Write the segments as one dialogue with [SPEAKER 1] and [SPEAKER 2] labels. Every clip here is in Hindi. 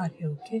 [SPEAKER 1] Are you okay?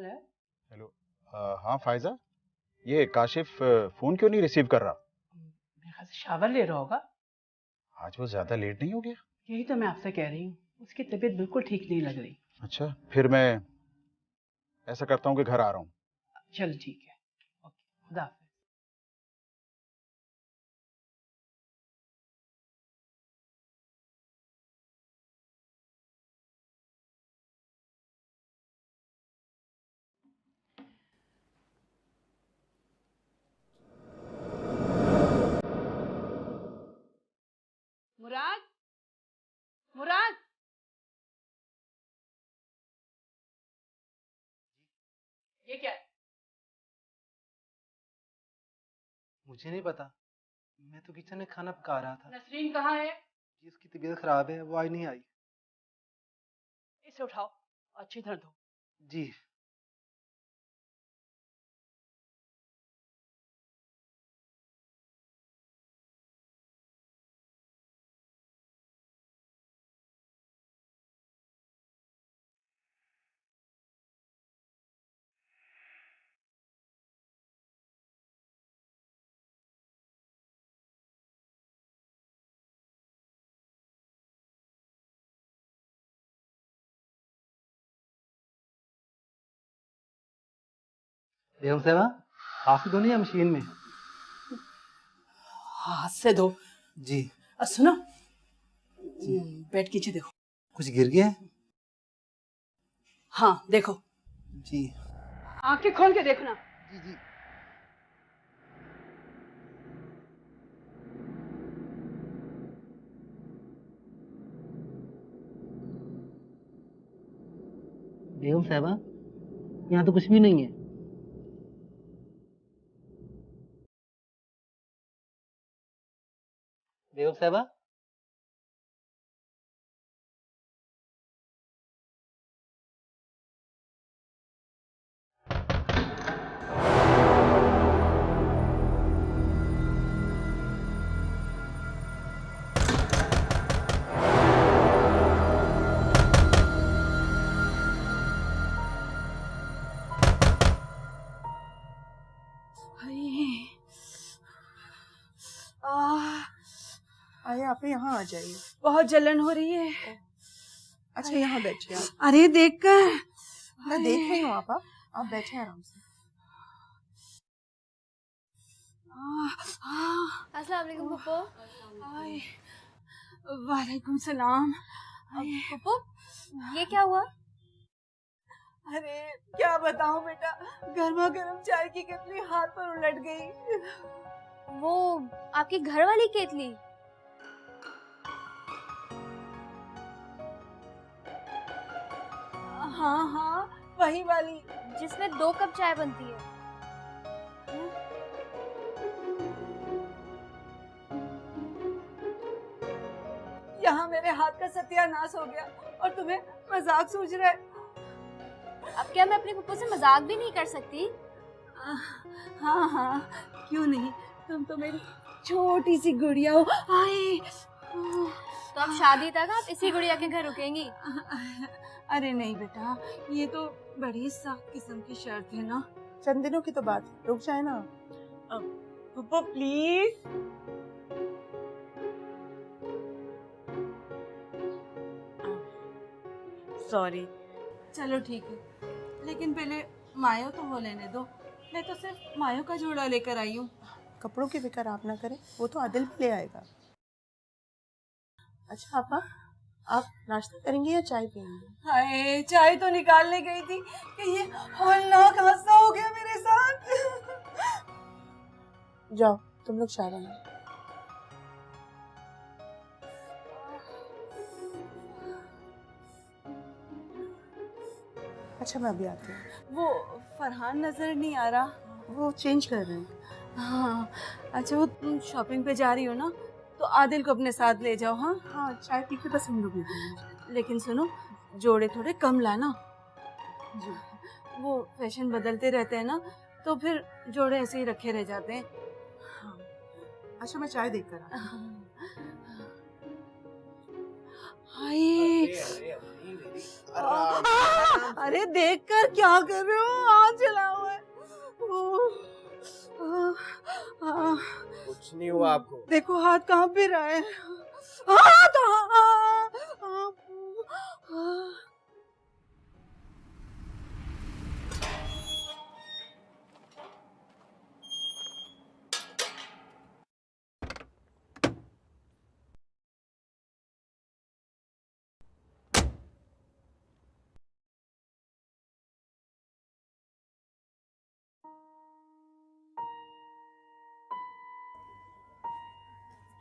[SPEAKER 1] Hello
[SPEAKER 2] hello. हाँ फायजा, ये काशिफ फोन क्यों नहीं रिसीव कर रहा?
[SPEAKER 1] मेरे ख्याल से शावर ले रहा होगा।
[SPEAKER 2] आज वो ज्यादा लेट नहीं हो गया?
[SPEAKER 1] यही तो मैं आपसे कह रही हूँ, उसकी तबीयत बिल्कुल ठीक नहीं लग रही।
[SPEAKER 2] अच्छा, फिर मैं ऐसा करता हूँ कि घर आ रहा हूँ।
[SPEAKER 1] चल ठीक है, ओके, खुदा हाफिज। मुराद, मुराद, ये क्या है?
[SPEAKER 3] मुझे नहीं पता, मैं तो किचन में खाना पका रहा था।
[SPEAKER 1] नसरीन कहाँ है?
[SPEAKER 3] जी उसकी तबीयत खराब है, वो आज नहीं आई।
[SPEAKER 1] इसे उठाओ, अच्छी तरह धो।
[SPEAKER 3] जी। बेगम साहबा, हाथ से धोनी है मशीन में?
[SPEAKER 1] हाथ से धो।
[SPEAKER 3] जी।
[SPEAKER 1] सुनो, बेड के नीचे देखो।
[SPEAKER 3] कुछ गिर गया है?
[SPEAKER 1] हाँ देखो,
[SPEAKER 3] जी।
[SPEAKER 1] आंखें खोल के देखना।
[SPEAKER 3] जी जी। बेगम साहबा, यहाँ तो कुछ भी नहीं है। बेगम साहबा,
[SPEAKER 4] आइए आप यहाँ आ जाइए।
[SPEAKER 1] बहुत जलन हो रही है।
[SPEAKER 4] अच्छा यहाँ बैठिए आप।
[SPEAKER 1] अरे देखकर
[SPEAKER 4] मैं देख रही हूँ आप बैठे आराम से।
[SPEAKER 5] अस्सलाम वालेकुम पप्पू।
[SPEAKER 1] वालेकुम सलाम।
[SPEAKER 5] पप्पू, ये क्या हुआ?
[SPEAKER 1] अरे क्या बताऊं बेटा, गर्मा गर्म चाय की केतली हाथ पर उलट गई।
[SPEAKER 5] वो आपकी घर वाली केतली?
[SPEAKER 1] हाँ हाँ, वही वाली
[SPEAKER 5] जिसमें 2 कप चाय बनती है।
[SPEAKER 1] यहाँ मेरे हाथ का सत्यानाश हो गया और तुम्हें मजाक सूझ रहा है।
[SPEAKER 5] अब क्या मैं अपने पप्पू से मजाक भी नहीं कर सकती?
[SPEAKER 1] हाँ हाँ, क्यों नहीं, तुम तो मेरी छोटी सी गुड़िया हो। आए
[SPEAKER 5] तो अब शादी तक आप इसी गुड़िया के घर रुकेंगी?
[SPEAKER 1] अरे नहीं बेटा, ये तो बड़ी सख्त किस्म की शर्त है ना।
[SPEAKER 4] चंद दिनों की तो बात है, रुक जाए ना।
[SPEAKER 1] पप्पा प्लीज। सॉरी। चलो ठीक है, लेकिन पहले मायो तो हो लेने दो। मैं तो सिर्फ मायो का जोड़ा लेकर आई हूँ।
[SPEAKER 4] कपड़ों की फिक्र आप ना करें, वो तो आदिल भी ले आएगा। अच्छा आपा, आप नाश्ता करेंगे या चाय पियेंगे?
[SPEAKER 1] हाय, चाय तो निकालने गई थी कि ये हौलनाक हादसा हो गया मेरे साथ।
[SPEAKER 4] जाओ तुम लोग चाय बनाओ। अच्छा मैं अभी आती हूँ।
[SPEAKER 1] वो फरहान नजर नहीं आ रहा।
[SPEAKER 4] वो चेंज कर रहे हैं।
[SPEAKER 1] हाँ अच्छा, वो तुम शॉपिंग पे जा रही हो ना, तो आदिल को अपने साथ ले जाओ। हाँ
[SPEAKER 4] हाँ चाय पी के बस हम लोग निकलेंगे।
[SPEAKER 1] लेकिन सुनो, जोड़े थोड़े कम लाना।
[SPEAKER 4] जी।
[SPEAKER 1] वो फैशन बदलते रहते हैं ना, तो फिर जोड़े ऐसे ही रखे रह जाते हैं।
[SPEAKER 4] हाँ अच्छा मैं चाय देकर आती हूँ।
[SPEAKER 1] हाय,
[SPEAKER 4] अरे देख कर क्या कर रहे हो, हाथ जला हुआ है।
[SPEAKER 2] कुछ नहीं हुआ आपको?
[SPEAKER 4] देखो हाथ कहाँ पे रहा है। हाथ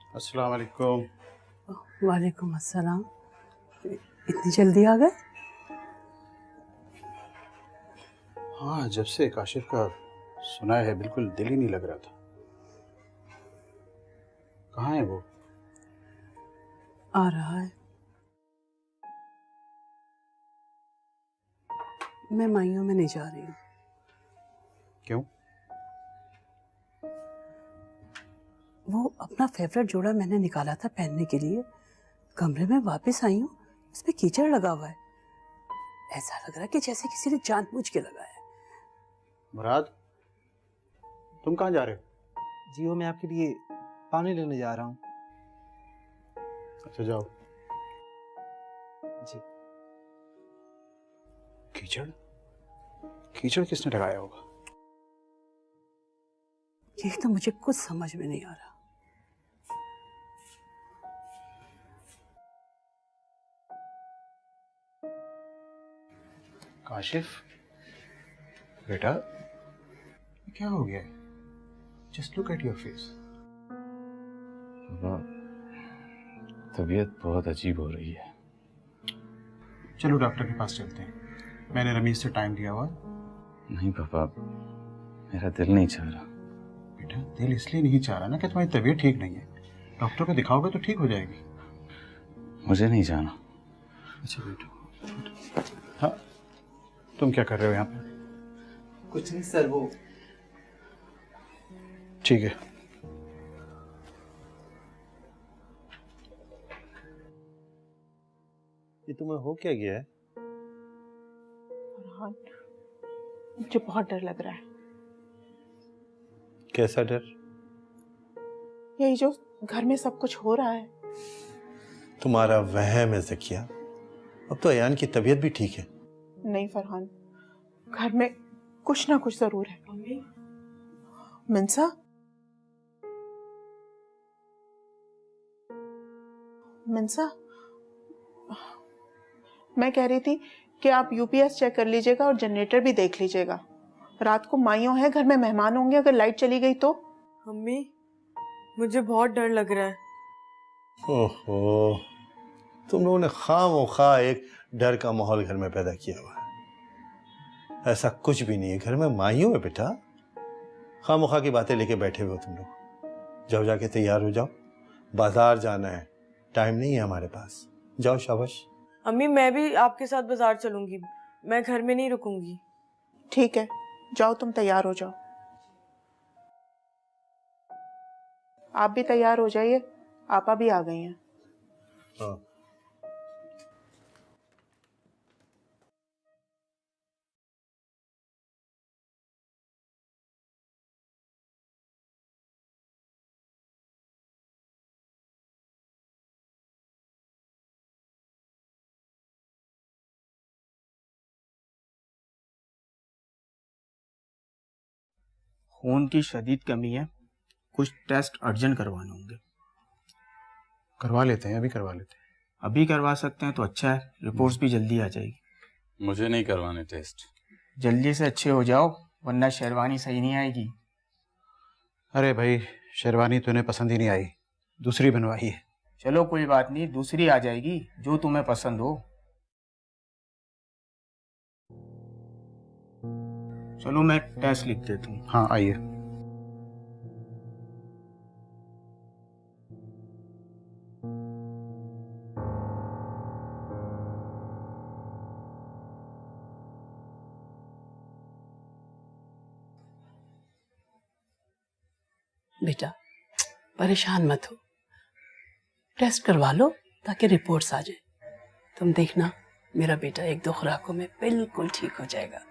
[SPEAKER 2] अस्सलाम वालेकुम।
[SPEAKER 1] वालेकुम अस्सलाम। इतनी जल्दी आ गए?
[SPEAKER 2] हाँ, जब से काशिफ का सुना है बिल्कुल दिल ही नहीं लग रहा था। कहाँ है वो?
[SPEAKER 1] आ रहा है। मैं माइयों में नहीं जा रही हूँ।
[SPEAKER 2] क्यों?
[SPEAKER 1] वो अपना फेवरेट जोड़ा मैंने निकाला था पहनने के लिए, कमरे में वापस आई हूँ, उस पे कीचड़ लगा हुआ है। ऐसा लग रहा है कि जैसे किसी ने जानबूझ के लगाया है।
[SPEAKER 2] मुराद, तुम कहाँ जा रहे हो?
[SPEAKER 3] जी वो मैं आपके लिए पानी लेने जा रहा हूँ।
[SPEAKER 2] अच्छा जाओ।
[SPEAKER 3] जी।
[SPEAKER 2] कीचड़? कीचड़ किसने लगाया होगा?
[SPEAKER 1] ये तो मुझे कुछ समझ में नहीं आ रहा।
[SPEAKER 2] काशिफ बेटा, क्या हो गया है? Just look at your face.
[SPEAKER 6] पापा, तबीयत बहुत अजीब हो रही है।
[SPEAKER 2] चलो डॉक्टर के पास चलते हैं। मैंने रमीज से टाइम लिया हुआ।
[SPEAKER 6] नहीं पापा, मेरा दिल नहीं चाह रहा।
[SPEAKER 2] बेटा, दिल इसलिए नहीं चाह रहा ना कि तुम्हारी तबीयत ठीक नहीं है। डॉक्टर को दिखाओगे तो ठीक हो जाएगी।
[SPEAKER 6] मुझे नहीं जाना।
[SPEAKER 2] अच्छा बेटा। हाँ, तुम क्या कर रहे हो यहाँ पे?
[SPEAKER 3] कुछ नहीं सर, वो
[SPEAKER 2] ठीक है।
[SPEAKER 7] ये तुम्हें हो क्या गया है?
[SPEAKER 4] फरहान, मुझे बहुत डर लग रहा है।
[SPEAKER 7] कैसा डर?
[SPEAKER 4] यही जो घर में सब कुछ हो रहा है।
[SPEAKER 7] तुम्हारा वहम है ज़किया। अब तो अयान की तबीयत भी ठीक है।
[SPEAKER 4] नहीं फरहान, घर में कुछ ना कुछ जरूर है। मिंसा, मिंसा, मैं कह रही थी कि आप यूपीएस चेक कर लीजिएगा और जनरेटर भी देख लीजिएगा। रात को माइयों है, घर में मेहमान होंगे, अगर लाइट चली गई तो।
[SPEAKER 8] मम्मी, मुझे बहुत डर लग रहा है।
[SPEAKER 7] ओहो, तुम लोगों ने खामोखा एक डर का माहौल घर में पैदा किया हुआ है। ऐसा कुछ भी नहीं है, घर में माइयों है बेटा। खामोखा की बातें लेके बैठे हुए हो तुम लोग। जाओ, जाके तैयार हो जाओ, बाजार जाना है, टाइम नहीं है हमारे पास। जाओ, शाबाश।
[SPEAKER 8] अम्मी, मैं भी आपके साथ बाजार चलूंगी, मैं घर में नहीं रुकूंगी।
[SPEAKER 4] ठीक है, जाओ, तुम तैयार हो जाओ। आप भी तैयार हो जाइए, आपा भी आ गई हैं।
[SPEAKER 7] हाँ।
[SPEAKER 9] खून की शदीद कमी है, कुछ टेस्ट अर्जेंट करवाने होंगे।
[SPEAKER 2] करवा लेते हैं, अभी करवा लेते हैं।
[SPEAKER 9] अभी करवा सकते हैं तो अच्छा है, रिपोर्ट्स भी जल्दी आ जाएगी।
[SPEAKER 6] मुझे नहीं करवाने टेस्ट।
[SPEAKER 9] जल्दी से अच्छे हो जाओ, वरना शेरवानी सही नहीं आएगी।
[SPEAKER 2] अरे भाई, शेरवानी तो इन्हें पसंद ही नहीं आई, दूसरी बनवाई है।
[SPEAKER 9] चलो कोई बात नहीं, दूसरी आ जाएगी जो तुम्हें पसंद हो। चलो मैं टेस्ट लिख देता हूँ।
[SPEAKER 2] हाँ आइए।
[SPEAKER 1] बेटा परेशान मत हो, टेस्ट करवा लो ताकि रिपोर्ट्स आ जाए। तुम देखना मेरा बेटा 1-2 खुराकों में बिल्कुल ठीक हो जाएगा।